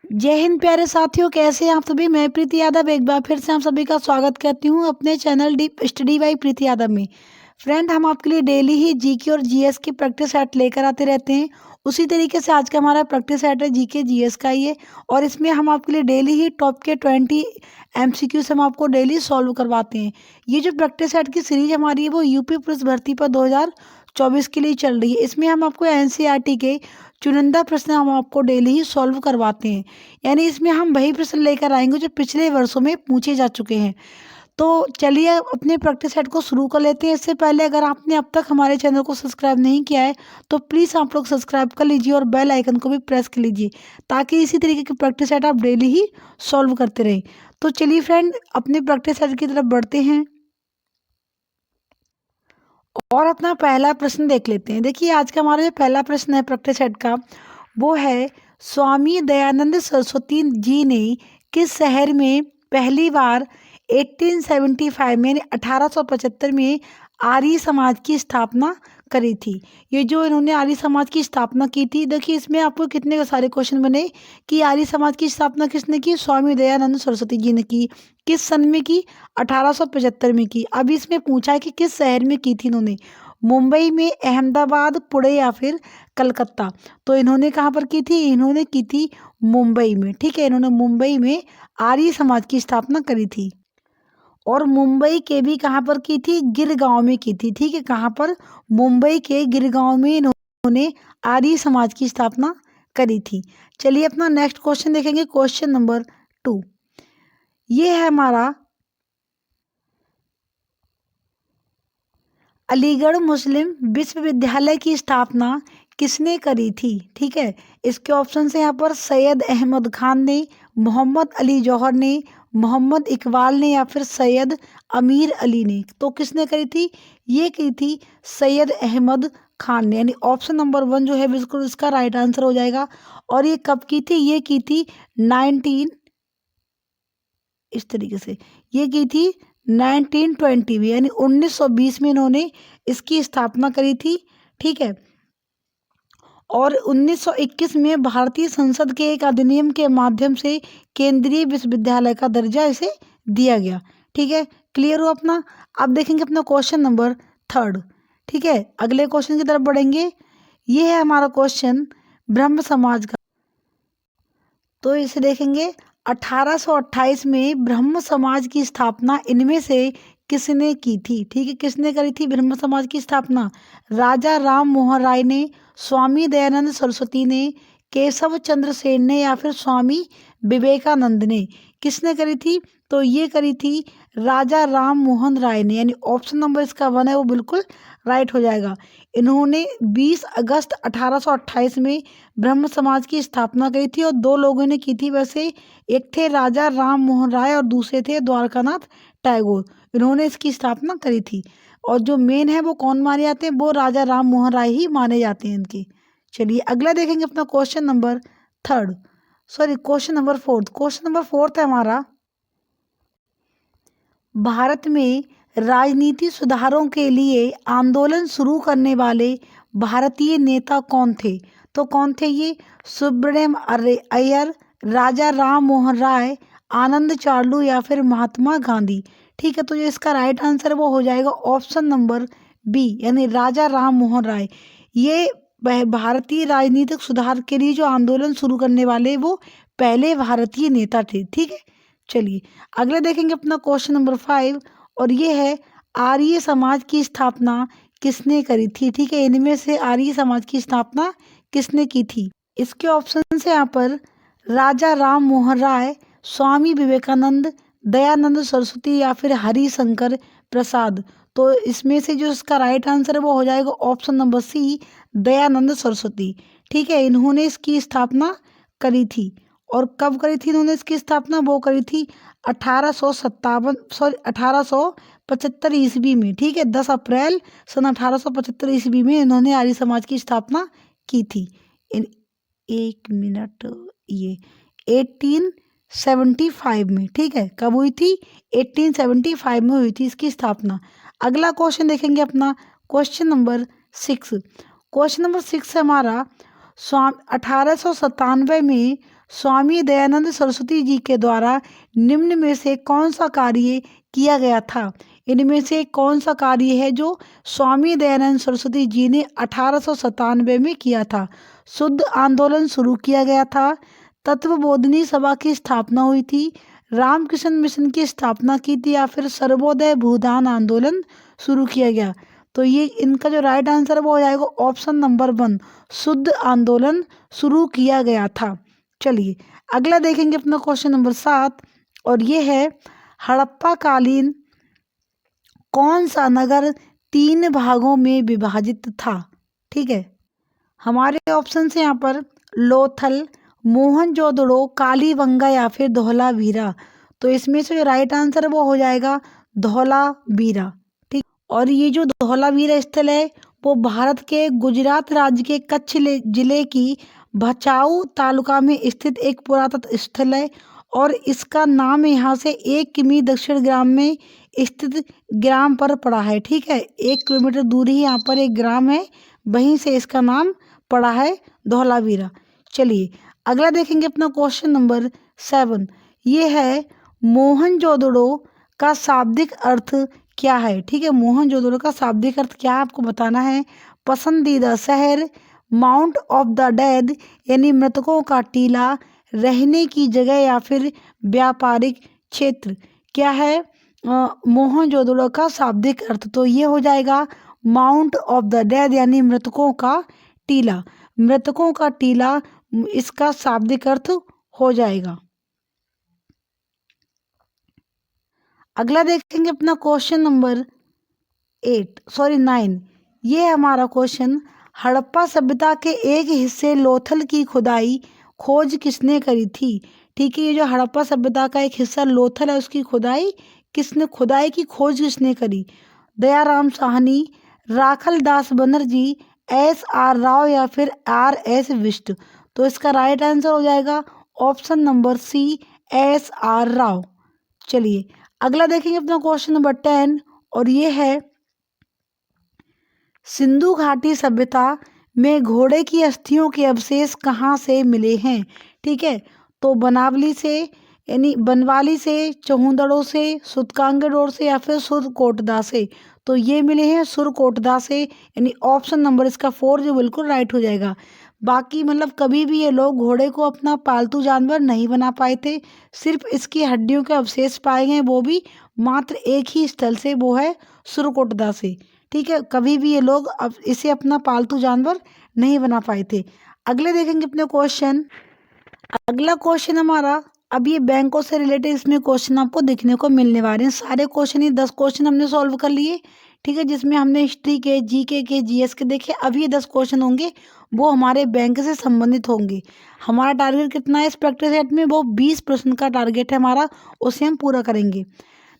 जय हिंद प्यारे साथियों, कैसे हैं आप सभी। मैं प्रीति यादव एक बार फिर से आप सभी का स्वागत करती हूं अपने चैनल डीप स्टडी बाय प्रीति यादव में। फ्रेंड, हम आपके लिए डेली ही जीके और जीएस की प्रैक्टिस सेट लेकर आते रहते हैं। उसी तरीके से आज का हमारा प्रैक्टिस सेट है जीके जीएस का ये, और इसमें हम आपके लिए डेली ही टॉप के 20 एमसीक्यूज हम आपको डेली सॉल्व करवाते हैं। ये जो प्रैक्टिस सेट की सीरीज हमारी है वो यूपी पुलिस भर्ती पर 2024 के लिए चल रही है। इसमें हम आपको एनसीईआरटी के चुनिंदा प्रश्न हम आपको डेली ही सॉल्व करवाते हैं। यानी इसमें हम वही प्रश्न लेकर आएंगे जो पिछले वर्षों में पूछे जा चुके हैं। तो चलिए अपने प्रैक्टिस सेट को शुरू कर लेते हैं। इससे पहले अगर आपने अब तक हमारे चैनल को सब्सक्राइब नहीं किया है तो प्लीज़ आप लोग सब्सक्राइब कर लीजिए और बेल आइकन को भी प्रेस कर लीजिए, ताकि इसी तरीके की प्रैक्टिस सेट आप डेली ही सॉल्व करते रहें। तो चलिए फ्रेंड, अपने प्रैक्टिस सेट की तरफ बढ़ते हैं और अपना पहला प्रश्न देख लेते हैं। देखिए, आज का हमारा जो पहला प्रश्न है प्रैक्टिस सेट का, वो है स्वामी दयानंद सरस्वती जी ने किस शहर में पहली बार 1875 में यानी 1875 में आर्य समाज की स्थापना करी थी। ये जो इन्होंने आर्य समाज की स्थापना की थी, देखिए इसमें आपको कितने सारे क्वेश्चन बने कि आर्य समाज की स्थापना किसने की। स्वामी दयानंद सरस्वती जी ने की। किस सन में की? 1875 में की। अब इसमें पूछा है कि किस शहर में की थी इन्होंने। मुंबई में, अहमदाबाद, पुणे या फिर कलकत्ता। तो इन्होंने कहाँ पर की थी? इन्होंने की थी मुंबई में। ठीक है, इन्होंने मुंबई में आर्य समाज की स्थापना करी थी। और मुंबई के भी कहाँ पर की थी? गिरगांव में की थी। ठीक है, कहाँ पर? मुंबई के गिरगांव में इन्होंने आर्य समाज की स्थापना करी थी। चलिए अपना नेक्स्ट क्वेश्चन देखेंगे, क्वेश्चन नंबर 2। ये है हमारा अलीगढ़ मुस्लिम विश्वविद्यालय की स्थापना किसने करी थी? ठीक है, इसके ऑप्शन है यहाँ पर सैयद अहमद खान ने, मोहम्मद अली जौहर ने, मोहम्मद इकबाल ने या फिर सैयद अमीर अली ने। तो किसने करी थी? ये की थी सैयद अहमद खान ने। यानी ऑप्शन नंबर 1 जो है बिल्कुल इसका राइट आंसर हो जाएगा। और ये कब की थी? ये की थी 19 इस तरीके से ये की थी 1920 में, यानी 1920 में इन्होंने इसकी स्थापना करी थी। ठीक है, और 1921 में भारतीय संसद के एक अधिनियम के माध्यम से केंद्रीय विश्वविद्यालय का दर्जा इसे दिया गया। ठीक है, क्लियर हो अपना। अब देखेंगे अपना क्वेश्चन नंबर 3। ठीक है, अगले क्वेश्चन की तरफ बढ़ेंगे। ये है हमारा क्वेश्चन ब्रह्म समाज का। तो इसे देखेंगे, 1828 में ब्रह्म समाज की स्थापना इनमें से किसने की थी? ठीक है, किसने करी थी ब्रह्म समाज की स्थापना? राजा राम मोहन राय ने, स्वामी दयानंद सरस्वती ने, केशव चंद्र सेन ने या फिर स्वामी विवेकानंद ने। किसने करी थी? तो ये करी थी राजा राम मोहन राय ने। यानी ऑप्शन नंबर इसका 1 है वो बिल्कुल राइट हो जाएगा। इन्होंने 20 अगस्त 1828 में ब्रह्म समाज की स्थापना करी थी और 2 लोगों ने की थी वैसे। एक थे राजा राम मोहन राय और दूसरे थे द्वारकानाथ टैगोर। इन्होंने इसकी स्थापना करी थी। और जो मेन है वो कौन माने जाते हैं? वो राजा राम मोहन राय ही माने जाते हैं इनके। चलिए अगला देखेंगे अपना question number 3, sorry question number 4। Question number 4 है हमारा, भारत में राजनीति सुधारों के लिए आंदोलन शुरू करने वाले भारतीय नेता कौन थे? तो कौन थे ये? सुब्रमण्यम अय्यर, राजा राम मोहन राय, आनंद चार्लू या फिर महात्मा गांधी। ठीक है, तो जो इसका राइट आंसर वो हो जाएगा ऑप्शन नंबर बी, यानी राजा राम मोहन राय। ये भारतीय राजनीतिक सुधार के लिए जो आंदोलन शुरू करने वाले वो पहले भारतीय नेता थे। ठीक है, चलिए अगले देखेंगे अपना क्वेश्चन नंबर 5, और ये है आर्य समाज की स्थापना किसने करी थी? ठीक है, इनमें से आर्य समाज की स्थापना किसने की थी? इसके ऑप्शन है यहाँ पर राजा राम मोहन राय, स्वामी विवेकानंद, दयानंद सरस्वती या फिर हरिशंकर प्रसाद। तो इसमें से जो इसका राइट आंसर है वो हो जाएगा option number C, Dayanand Saraswati. ठीक है, इन्होंने इसकी स्थापना करी थी। और कब करी थी इन्होंने इसकी स्थापना? वो करी थी 1875 ईस्वी में। ठीक है, 10 अप्रैल सन 1875 ईस्वी में इन्होंने आर्य समाज की स्थापना की थी। इन 1 मिनट, ये 1875 में। ठीक है, कब हुई थी? 1875 में हुई थी इसकी स्थापना। अगला क्वेश्चन देखेंगे अपना क्वेश्चन नंबर 6। क्वेश्चन नंबर 6 है हमारा, 1897 में स्वामी दयानंद सरस्वती जी के द्वारा निम्न में से कौन सा कार्य किया गया था? इनमें से कौन सा कार्य है जो स्वामी दयानंद सरस्वती जी ने 1897 में किया था? शुद्ध आंदोलन शुरू किया गया था, तत्वबोधिनी सभा की स्थापना हुई थी, रामकृष्ण मिशन की स्थापना की थी, या फिर सर्वोदय भूदान आंदोलन शुरू किया गया? तो ये इनका जो राइट आंसर है वो हो जाएगा ऑप्शन नंबर 1, शुद्ध आंदोलन शुरू किया गया था। चलिए अगला देखेंगे अपना क्वेश्चन नंबर 7, और ये है हड़प्पा कालीन कौन सा नगर 3 भागों में विभाजित था? ठीक है, हमारे ऑप्शन है यहाँ पर लोथल, मोहनजोदड़ो, कालीबंगा या फिर धौलावीरा। तो इसमें से जो राइट आंसर है वो हो जाएगा धौलावीरा। ठीक, और ये जो धौलावीरा स्थल है वो भारत के गुजरात राज्य के कच्छ जिले की भचाऊ तालुका में स्थित एक पुरातत्व स्थल है, और इसका नाम यहाँ से 1 किमी दक्षिण ग्राम में स्थित ग्राम पर पड़ा है। ठीक है, 1 किलोमीटर दूर ही यहाँ पर एक ग्राम है, वहीं से इसका नाम पड़ा है धौलावीरा। चलिए अगला देखेंगे अपना क्वेश्चन नंबर 7, ये है मोहनजोदड़ो का शाब्दिक अर्थ क्या है? ठीक है, मोहनजोदड़ो का शाब्दिक अर्थ क्या है आपको बताना है। पसंदीदा शहर, माउंट ऑफ द डेड यानी मृतकों का टीला, रहने की जगह या फिर व्यापारिक क्षेत्र। क्या है मोहनजोदड़ो का शाब्दिक अर्थ? तो ये हो जाएगा माउंट ऑफ द डेड यानी मृतकों का टीला। मृतकों का टीला इसका शाब्दिक अर्थ हो जाएगा। अगला देखेंगे अपना क्वेश्चन नंबर 9। ये है हमारा क्वेश्चन, हड़प्पा सभ्यता के एक हिस्से लोथल की खुदाई खोज किसने करी थी? ठीक है, ये जो हड़प्पा सभ्यता का एक हिस्सा लोथल है उसकी खुदाई की खोज किसने करी? दयाराम साहनी, राखल दास बनर्जी, SR राव या फिर RS बिष्ट। तो इसका राइट आंसर हो जाएगा option number C, SR Rao. चलिए अगला देखेंगे अपना क्वेश्चन नंबर 10, और ये है सिंधु घाटी सभ्यता में घोड़े की अस्थियों के अवशेष कहाँ से मिले हैं? ठीक है, तो बनावली से यानी बनवाली से, चौहदड़ों से, सुतकांगड़ों से या फिर सुरकोटदा से। तो ये मिले हैं सुरकोटदा से, यानी ऑप्शन नंबर इसका 4 जो बिल्कुल राइट हो जाएगा। बाकी मतलब कभी भी ये लोग घोड़े को अपना पालतू जानवर नहीं बना पाए थे, सिर्फ इसकी हड्डियों के अवशेष पाए गए, वो भी मात्र एक ही स्थल से, वो है सुरकोटदा से। ठीक है, कभी भी ये लोग अब इसे अपना पालतू जानवर नहीं बना पाए थे। अगले देखेंगे अपने क्वेश्चन। अगला क्वेश्चन हमारा, अब ये बैंकों से रिलेटेड इसमें क्वेश्चन आपको देखने को मिलने वाले हैं। सारे क्वेश्चन ही 10 क्वेश्चन हमने सॉल्व कर लिए। ठीक है, जिसमें हमने हिस्ट्री के, जीके के, जीएस के देखे। अब ये 10 क्वेश्चन होंगे वो हमारे बैंक से संबंधित होंगे। हमारा टारगेट कितना है इस प्रैक्टिस सेट में? वो 20% का टारगेट है हमारा, उसे हम पूरा करेंगे।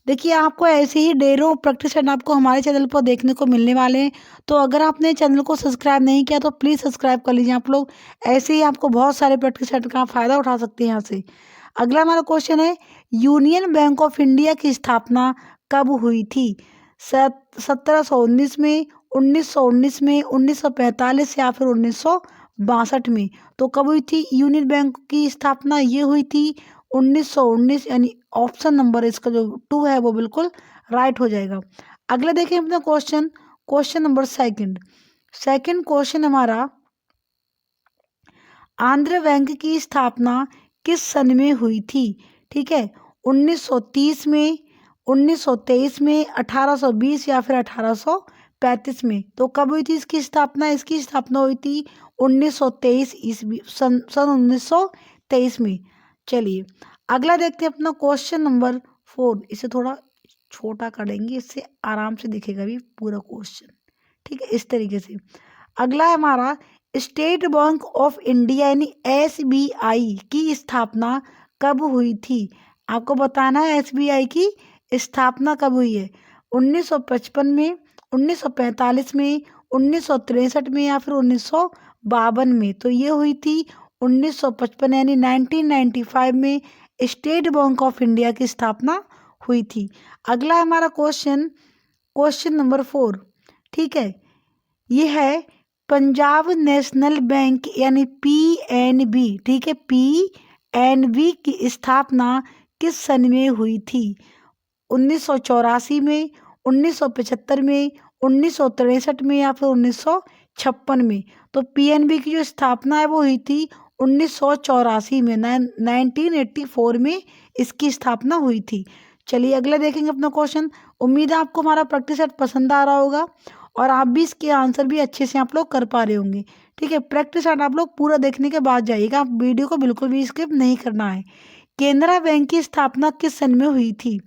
देखिए आपको ऐसे ही ढेरों प्रैक्टिस सेट आपको हमारे चैनल पर देखने को मिलने वाले हैं। तो अगर आपने चैनल को सब्सक्राइब नहीं किया तो प्लीज़ सब्सक्राइब कर लीजिए आप लोग। ऐसे ही आपको बहुत सारे प्रैक्टिस सेट का फ़ायदा उठा सकते हैं यहाँ से। अगला हमारा क्वेश्चन है, यूनियन बैंक ऑफ इंडिया की स्थापना कब हुई थी? 1719 में, 1919 में, 1945 या फिर 1962 में। तो कब हुई थी यूनियन बैंक की स्थापना? ये हुई थी 1919, यानी ऑप्शन नंबर इसका जो 2 है वो बिल्कुल राइट हो जाएगा। अगला देखें अपना क्वेश्चन नंबर 2। सेकंड क्वेश्चन हमारा, आंध्र बैंक की स्थापना किस सन में हुई थी? ठीक है, 1930 में, 1923 में, 1820 या फिर 1835 में। तो कब हुई थी इसकी स्थापना? इसकी स्थापना हुई थी 1923 ईस्वी, सन 1923 में। चलिए अगला देखते हैं अपना क्वेश्चन नंबर 4। इसे थोड़ा छोटा करेंगे, इससे आराम से दिखेगा भी पूरा क्वेश्चन। ठीक है, इस तरीके से। अगला है हमारा, स्टेट बैंक ऑफ इंडिया यानी SBI की स्थापना कब हुई थी? आपको बताना है SBI की स्थापना कब हुई है। 1955 में, 1945 में, 1963 में या फिर 1952 में। तो ये हुई थी 1955 यानी 1995 में स्टेट बैंक ऑफ इंडिया की स्थापना हुई थी। अगला हमारा क्वेश्चन नंबर 4। ठीक है, ये है पंजाब नेशनल बैंक यानी PNB। ठीक है, एनवी की स्थापना किस सन में हुई थी? 1984 में, 1975 में, 1963 में या फिर 1956 में? तो पीएनबी की जो स्थापना है वो हुई थी 1984 में, 1984 में इसकी स्थापना हुई थी। चलिए अगला देखेंगे अपना क्वेश्चन। उम्मीद है आपको हमारा प्रैक्टिस सेट पसंद आ रहा होगा और आप भी इसके आंसर भी अच्छे से आप लोग कर पा रहे होंगे। ठीक है, प्रैक्टिस सेट आप लोग पूरा देखने के बाद जाइएगा, आप वीडियो को बिल्कुल भी स्किप नहीं करना है। केनरा बैंक की स्थापना किस सन में हुई थी?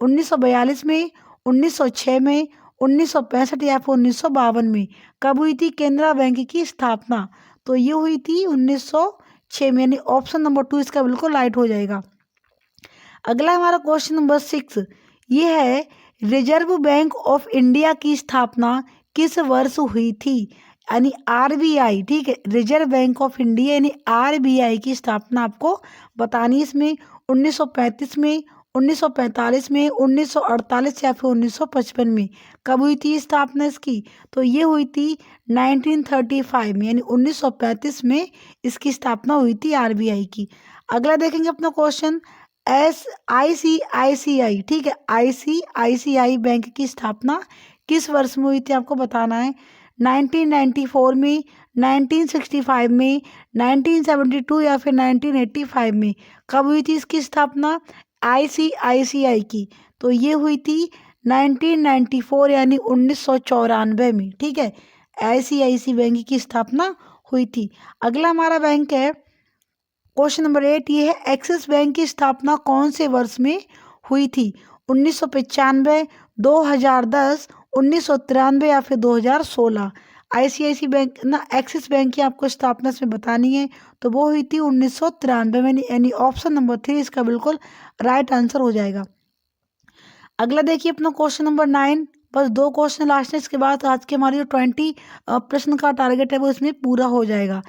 1942 में, 1906 में, 1965 या फिर 1952 में? कब हुई थी केनरा बैंक की स्थापना? तो ये हुई थी 1906 में, यानी ऑप्शन नंबर 2 इसका बिल्कुल राइट हो जाएगा। अगला हमारा क्वेश्चन नंबर 6 ये है, रिजर्व बैंक ऑफ इंडिया की स्थापना किस वर्ष हुई थी? यानी आरबीआई, ठीक है, रिजर्व बैंक ऑफ इंडिया यानी आरबीआई की स्थापना आपको बतानी है। इसमें 1935 में, 1945 में, 1948 या फिर 1955 में? कब हुई थी स्थापना इसकी? तो ये हुई थी 1935 में, यानी 1935 में इसकी स्थापना हुई थी आरबीआई की। अगला देखेंगे अपना क्वेश्चन, आईसीआईसीआई, ठीक है, आईसीआईसीआई बैंक की स्थापना किस वर्ष में हुई थी आपको बताना है। 1994 में, 1965 में, 1972 या फिर 1985 में? कब हुई थी इसकी स्थापना आईसीआईसीआई की? तो ये हुई थी 1994 यानी 1994 में। ठीक है, आईसीआईसीआई बैंक की स्थापना हुई थी। अगला हमारा बैंक है क्वेश्चन नंबर 8 ये है, एक्सिस बैंक की स्थापना कौन से वर्ष में हुई थी? 1995, 2010, 1993 या फिर 2016? आईसीआईसी बैंक ना एक्सिस बैंक की आपको स्थापना इसमें बतानी है, तो वो हुई थी 1993 में, यानी ऑप्शन नंबर 3 इसका बिल्कुल राइट आंसर हो जाएगा। अगला देखिए अपना क्वेश्चन नंबर 9, बस 2 क्वेश्चन लास्ट है, इसके बाद आज के हमारी जो 20 प्रश्न का टारगेट है वो इसमें पूरा हो जाएगा।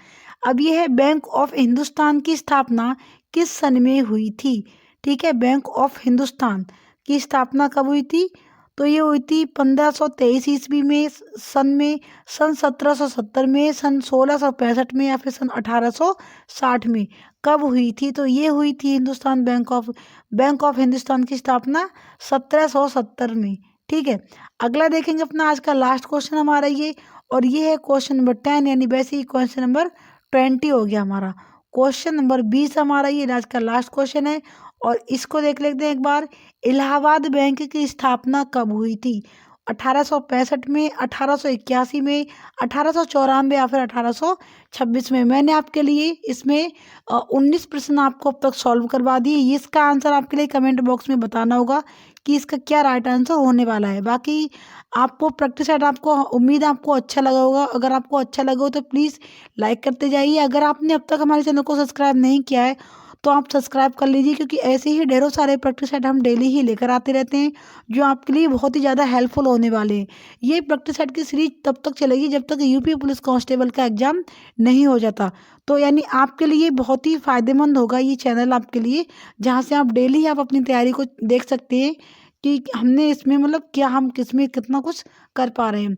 अब ये है, बैंक ऑफ हिंदुस्तान की स्थापना किस सन में हुई थी? ठीक है, बैंक ऑफ हिंदुस्तान की स्थापना कब हुई थी? तो ये हुई थी 1523 ईस्वी में, सन में, सन 1770 में, सन 1665 में या फिर सन 1860 में? कब हुई थी? तो ये हुई थी हिंदुस्तान बैंक ऑफ हिंदुस्तान की स्थापना 1770 में। ठीक है, अगला देखेंगे अपना आज का लास्ट क्वेश्चन हमारा ये, और ये है क्वेश्चन नंबर 10, यानी वैसे ही क्वेश्चन नंबर 20 हो गया हमारा। क्वेश्चन नंबर 20 हमारा ये आज का लास्ट क्वेश्चन है, और इसको देख लेते हैं एक बार। इलाहाबाद बैंक की स्थापना कब हुई थी? 1865 में, 1881 में, 1894 या फिर 1826 में? मैंने आपके लिए इसमें 19 प्रश्न आपको अब तक सॉल्व करवा दिए। इसका आंसर आपके लिए कमेंट बॉक्स में बताना होगा कि इसका क्या राइट आंसर होने वाला है। बाकी आपको प्रैक्टिस सेट आपको उम्मीद है आपको अच्छा लगा होगा। अगर आपको अच्छा लगा हो तो प्लीज़ लाइक करते जाइए। अगर आपने अब तक हमारे चैनल को सब्सक्राइब नहीं किया है तो आप सब्सक्राइब कर लीजिए, क्योंकि ऐसे ही ढेरों सारे प्रैक्टिस सेट हम डेली ही लेकर आते रहते हैं जो आपके लिए बहुत ही ज़्यादा हेल्पफुल होने वाले हैं। ये प्रैक्टिस सेट की सीरीज तब तक चलेगी जब तक यूपी पुलिस कांस्टेबल का एग्जाम नहीं हो जाता। तो यानी आपके लिए बहुत ही फ़ायदेमंद होगा ये चैनल आपके लिए, जहाँ से आप डेली आप अपनी तैयारी को देख सकते हैं कि हमने इसमें मतलब क्या हम किसमें कितना कुछ कर पा रहे हैं।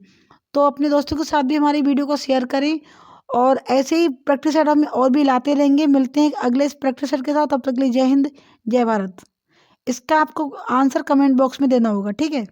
तो अपने दोस्तों के साथ भी हमारी वीडियो को शेयर करें, और ऐसे ही प्रैक्टिस सेट हम और भी लाते रहेंगे। मिलते हैं अगले इस प्रैक्टिस सेट के साथ, तब तक के लिए जय हिंद, जय भारत। इसका आपको आंसर कमेंट बॉक्स में देना होगा, ठीक है।